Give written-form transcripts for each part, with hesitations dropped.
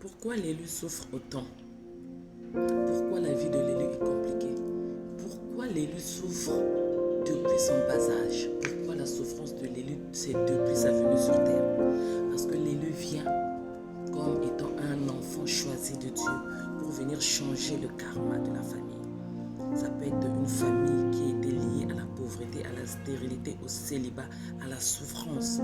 Pourquoi l'élu souffre autant? Pourquoi la vie de l'élu est compliquée? Pourquoi l'élu souffre depuis son bas âge? Pourquoi la souffrance de l'élu, c'est depuis sa venue sur terre? Parce que l'élu vient comme étant un enfant choisi de Dieu pour venir changer le karma de la famille. Ça peut être une famille qui était liée à la pauvreté, à la stérilité, au célibat, à la souffrance.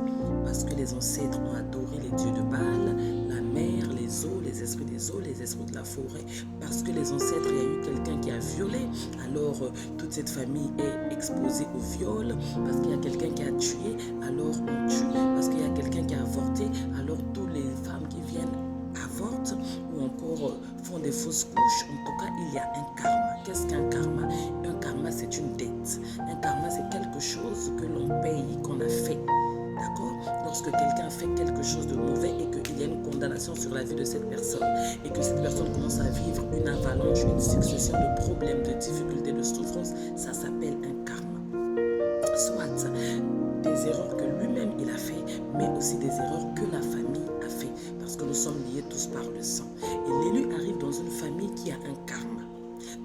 Parce que les ancêtres ont adoré les dieux de Baal, la mer, les eaux, les esprits des eaux, les esprits de la forêt. Parce que les ancêtres, il y a eu quelqu'un qui a violé. Alors toute cette famille est exposée au viol. Parce qu'il y a quelqu'un qui a tué, alors on tue. Parce qu'il y a quelqu'un qui a avorté, alors toutes les femmes qui viennent avortent ou encore font des fausses couches. En tout cas, il y a un karma. Qu'est-ce qu'un karma? Un karma, c'est une dette. Un karma, c'est quelque chose que l'on paye, qu'on a fait. D'accord? Lorsque quelqu'un fait quelque chose de mauvais et qu'il y a une condamnation sur la vie de cette personne et que cette personne commence à vivre une avalanche, une succession de problèmes, de difficultés, de souffrances, ça s'appelle un karma. Soit des erreurs que lui-même il a fait, mais aussi des erreurs que la famille a fait, parce que nous sommes liés tous par le sang. Et l'élu arrive dans une famille qui a un karma,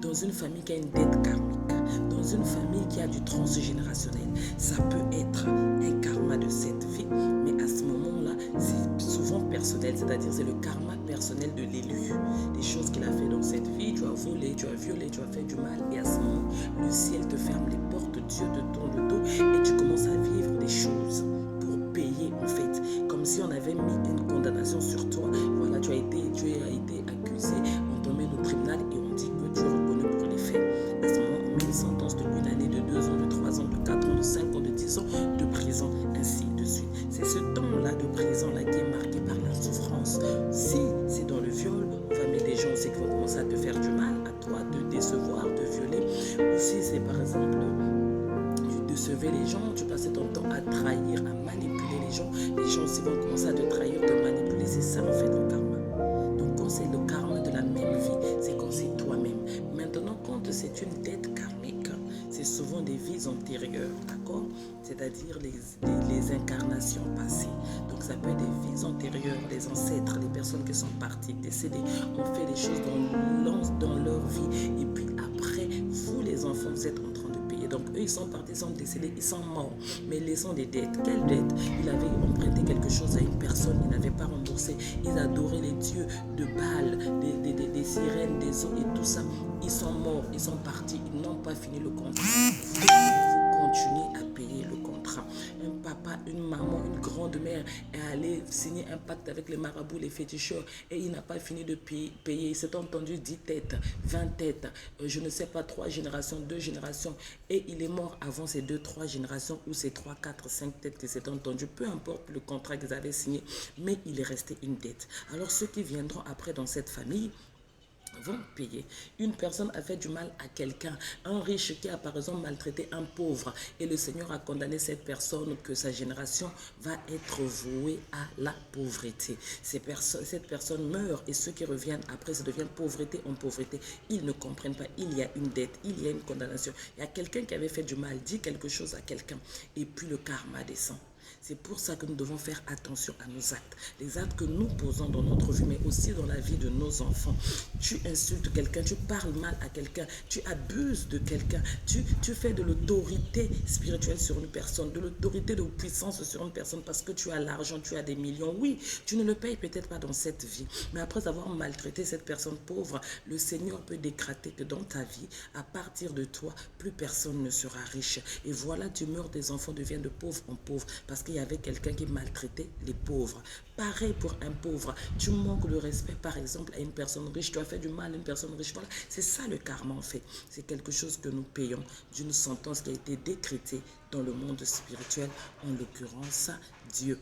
dans une famille qui a une dette karmique, dans une famille qui a du transgénérationnel. Ça peut être un karma de cette vie, mais à ce moment-là, c'est souvent personnel, c'est-à-dire c'est le karma personnel de l'élu. Les choses qu'il a fait dans cette vie, tu as volé, tu as violé, tu as fait du mal, et à ce moment, le ciel te ferme les portes, Dieu te tourne le dos, et tu commences à vivre des choses pour payer en fait, comme si on avait mis une condamnation sur toi. Voilà, tu as été accusé, on t'emmène au tribunal et on dit que tu es reconnu pour les faits. À ce moment, on met une sentence de 1 année, de 2 ans, de 3 ans, de 4 ans, de 5 ans, de 10 ans de prison, ainsi de suite. C'est ce temps-là de prison-là qui est marqué par la souffrance. Si c'est dans le viol, on va mettre des gens aussi qui vont commencer à te faire du mal, à toi, de décevoir, de violer. Ou si c'est par exemple de sauver les gens, tu passes ton temps à trahir, à manipuler les gens aussi vont commencer à te trahir, te manipuler. C'est ça en fait le karma. Donc quand c'est le karma de la même vie, c'est quand c'est toi-même. Maintenant, quand c'est une dette karmique, c'est souvent des vies antérieures, d'accord? C'est-à-dire les incarnations passées. Donc ça peut être des vies antérieures, les ancêtres, les personnes qui sont parties, décédées, ont fait des choses dans leur vie. Et puis après, vous les enfants, vous êtes en train de payer. Donc eux, ils sont partis, ils sont décédés, ils sont morts. Mais laissant des dettes. Quelles dettes? Il avait emprunté quelque chose à une personne, il n'avait pas remboursé. Ils adoraient les dieux de Baal, des sirènes, des eaux et tout ça. Ils sont morts, ils sont partis, ils n'ont pas fini le contrat. Vous continuez à payer le contrat. Un papa, une maman, une grande-mère est allé signer un pacte avec les marabouts, les féticheurs, et il n'a pas fini de payer. Il s'est entendu 10 têtes, 20 têtes, je ne sais pas, 3 générations, 2 générations, et il est mort avant ces 2, 3 générations, ou ces 3, 4, 5 têtes qui s'étaient entendues, peu importe le contrat qu'ils avaient signé, mais il est resté une dette. Alors ceux qui viendront après dans cette famille vont payer. Une personne a fait du mal à quelqu'un, un riche qui a par exemple maltraité un pauvre, et le Seigneur a condamné cette personne, que sa génération va être vouée à la pauvreté. Cette personne meurt, et ceux qui reviennent après, ça devient pauvreté en pauvreté. Ils ne comprennent pas, il y a une dette, il y a une condamnation. Il y a quelqu'un qui avait fait du mal, dit quelque chose à quelqu'un, et puis le karma descend. C'est pour ça que nous devons faire attention à nos actes. Les actes que nous posons dans notre vie, mais aussi dans la vie de nos enfants. Tu insultes quelqu'un, tu parles mal à quelqu'un, tu abuses de quelqu'un, tu fais de l'autorité spirituelle sur une personne, de l'autorité de puissance sur une personne parce que tu as l'argent, tu as des millions. Oui, tu ne le payes peut-être pas dans cette vie, mais après avoir maltraité cette personne pauvre, le Seigneur peut décréter que dans ta vie, à partir de toi, plus personne ne sera riche. Et voilà, tu meurs, tes enfants deviennent de pauvre en pauvre parce qu'il y avait quelqu'un qui maltraitait les pauvres. Pareil pour un pauvre. Tu manques le respect, par exemple, à une personne riche. Tu as fait du mal à une personne riche. Voilà, c'est ça le karma en fait. C'est quelque chose que nous payons d'une sentence qui a été décrétée dans le monde spirituel, en l'occurrence Dieu.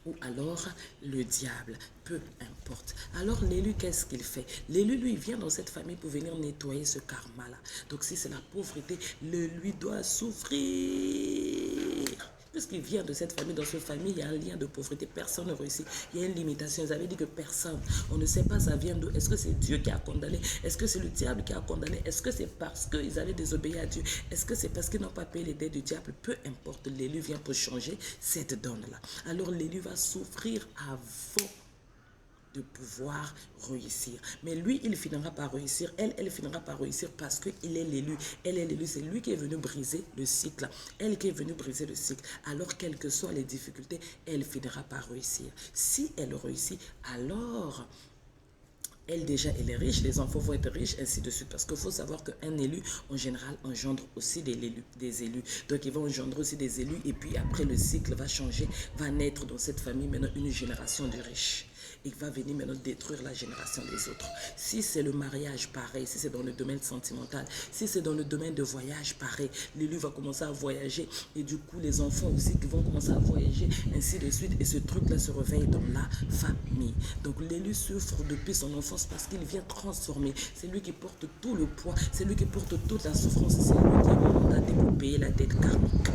Ou alors le diable, peu importe. Alors l'élu, qu'est-ce qu'il fait? L'élu, lui, vient dans cette famille pour venir nettoyer ce karma-là. Donc si c'est la pauvreté, l'élu doit souffrir. Puisqu'il vient de cette famille, dans cette famille, il y a un lien de pauvreté, personne ne réussit. Il y a une limitation. Ils avaient dit que personne, on ne sait pas ça vient d'où. Est-ce que c'est Dieu qui a condamné? Est-ce que c'est le diable qui a condamné? Est-ce que c'est parce qu'ils avaient désobéi à Dieu? Est-ce que c'est parce qu'ils n'ont pas payé les dettes du diable? Peu importe, l'élu vient pour changer cette donne-là. Alors l'élu va souffrir avant de pouvoir réussir. Mais lui, il finira par réussir. Elle finira par réussir parce qu'il est l'élu. Elle est l'élu. C'est lui qui est venu briser le cycle. Elle qui est venue briser le cycle. Alors, quelles que soient les difficultés, elle finira par réussir. Si elle réussit, alors elle déjà, elle est riche, les enfants vont être riches, ainsi de suite. Parce qu'il faut savoir qu'un élu, en général, engendre aussi des élus. Donc, il va engendrer aussi des élus. Et puis, après, le cycle va changer, va naître dans cette famille maintenant une génération de riches. Il va venir maintenant détruire la génération des autres. Si c'est le mariage, pareil. Si c'est dans le domaine sentimental, si c'est dans le domaine de voyage, pareil. L'élu va commencer à voyager et du coup, les enfants aussi qui vont commencer à voyager, ainsi de suite. Et ce truc-là se réveille dans la famille. Donc, l'élu souffre depuis son enfance parce qu'il vient transformer. C'est lui qui porte tout le poids. C'est lui qui porte toute la souffrance. C'est lui qui est mandaté pour payer la dette karmique.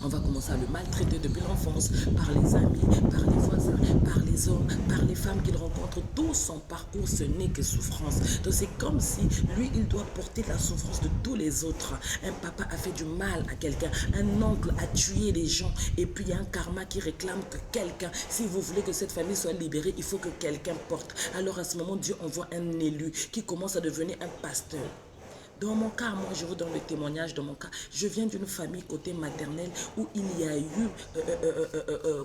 On va commencer à le maltraiter depuis l'enfance, par les amis, par les voisins, par les hommes, par les femmes qu'il rencontre. Tout son parcours, ce n'est que souffrance. Donc c'est comme si lui, il doit porter la souffrance de tous les autres. Un papa a fait du mal à quelqu'un, un oncle a tué des gens, et puis il y a un karma qui réclame que quelqu'un, si vous voulez que cette famille soit libérée, il faut que quelqu'un porte. Alors à ce moment, Dieu envoie un élu qui commence à devenir un pasteur. Dans mon cas, moi, je vous donne le témoignage de mon cas. Je viens d'une famille côté maternelle où il y a eu,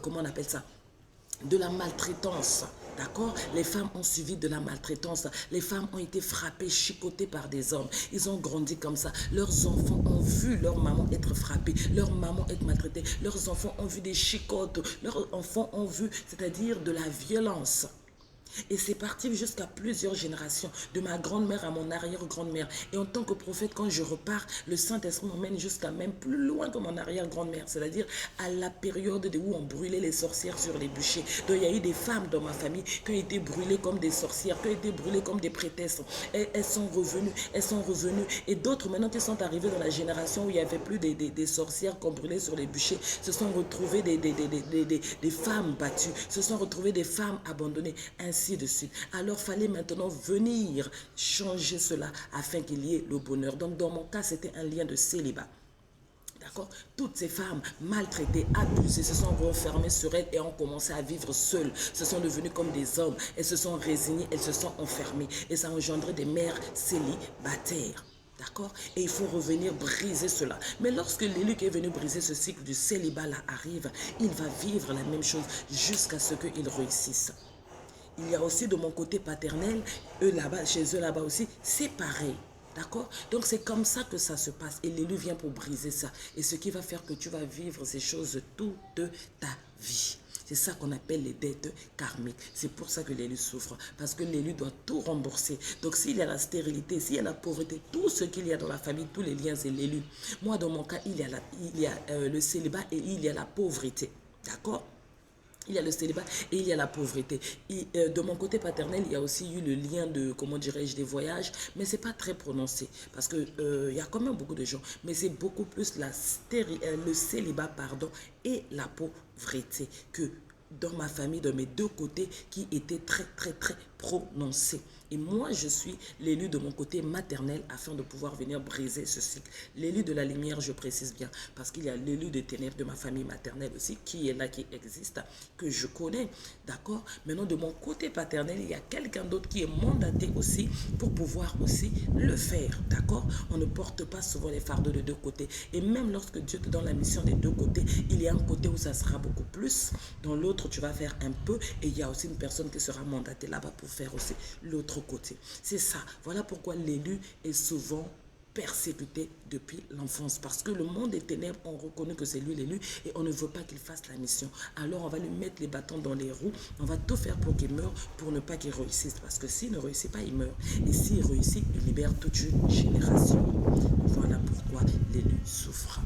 comment on appelle ça, de la maltraitance. D'accord? Les femmes ont suivi de la maltraitance. Les femmes ont été frappées, chicotées par des hommes. Ils ont grandi comme ça. Leurs enfants ont vu leur maman être frappée, leur maman être maltraitée. Leurs enfants ont vu des chicotes. Leurs enfants ont vu, c'est-à-dire de la violence. Et c'est parti jusqu'à plusieurs générations, de ma grand-mère à mon arrière-grand-mère. Et en tant que prophète, quand je repars, le Saint-Esprit m'emmène jusqu'à même plus loin que mon arrière-grand-mère. C'est-à-dire à la période où on brûlait les sorcières sur les bûchers. Donc il y a eu des femmes dans ma famille qui ont été brûlées comme des sorcières, qui ont été brûlées comme des prêtresses. Et elles sont revenues. Et d'autres maintenant qui sont arrivées dans la génération où il n'y avait plus des sorcières qu'on brûlait sur les bûchers, se sont retrouvées des femmes battues, se sont retrouvées des femmes abandonnées, ainsi de suite. Alors, fallait maintenant venir changer cela afin qu'il y ait le bonheur. Donc, dans mon cas, c'était un lien de célibat. D'accord? Toutes ces femmes maltraitées, abusées, se sont renfermées sur elles et ont commencé à vivre seules. Se sont devenues comme des hommes. Elles se sont résignées, elles se sont enfermées. Et ça a engendré des mères célibataires. D'accord? Et il faut revenir briser cela. Mais lorsque l'élu qui est venu briser ce cycle du célibat là arrive, il va vivre la même chose jusqu'à ce qu'il réussisse. Il y a aussi de mon côté paternel, eux là-bas, chez eux là-bas aussi, c'est pareil. D'accord? Donc c'est comme ça que ça se passe. Et l'élu vient pour briser ça. Et ce qui va faire que tu vas vivre ces choses toute ta vie. C'est ça qu'on appelle les dettes karmiques. C'est pour ça que l'élu souffre. Parce que l'élu doit tout rembourser. Donc s'il y a la stérilité, s'il y a la pauvreté, tout ce qu'il y a dans la famille, tous les liens, c'est l'élu. Moi, dans mon cas, il y a le célibat et il y a la pauvreté. D'accord? Il y a le célibat et il y a la pauvreté. Et, de mon côté paternel, il y a aussi eu le lien de, comment dirais-je, des voyages, mais ce n'est pas très prononcé parce qu'il y a quand même beaucoup de gens, mais c'est beaucoup plus le célibat pardon, et la pauvreté que dans ma famille, de mes deux côtés, qui étaient très prononcés. Et moi, je suis l'élu de mon côté maternel afin de pouvoir venir briser ce cycle. L'élu de la lumière, je précise bien, parce qu'il y a l'élu des ténèbres de ma famille maternelle aussi, qui est là, qui existe, que je connais, d'accord? Maintenant, de mon côté paternel, il y a quelqu'un d'autre qui est mandaté aussi pour pouvoir aussi le faire, d'accord? On ne porte pas souvent les fardeaux de deux côtés. Et même lorsque Dieu te donne la mission des deux côtés, il y a un côté où ça sera beaucoup plus, dans l'autre, tu vas faire un peu, et il y a aussi une personne qui sera mandatée là-bas pour faire aussi l'autre côté. C'est ça. Voilà pourquoi l'élu est souvent persécuté depuis l'enfance. Parce que le monde des ténèbres, on reconnaît que c'est lui l'élu et on ne veut pas qu'il fasse la mission. Alors on va lui mettre les bâtons dans les roues. On va tout faire pour qu'il meure, pour ne pas qu'il réussisse. Parce que s'il ne réussit pas, il meurt. Et s'il réussit, il libère toute une génération. Voilà pourquoi l'élu souffre.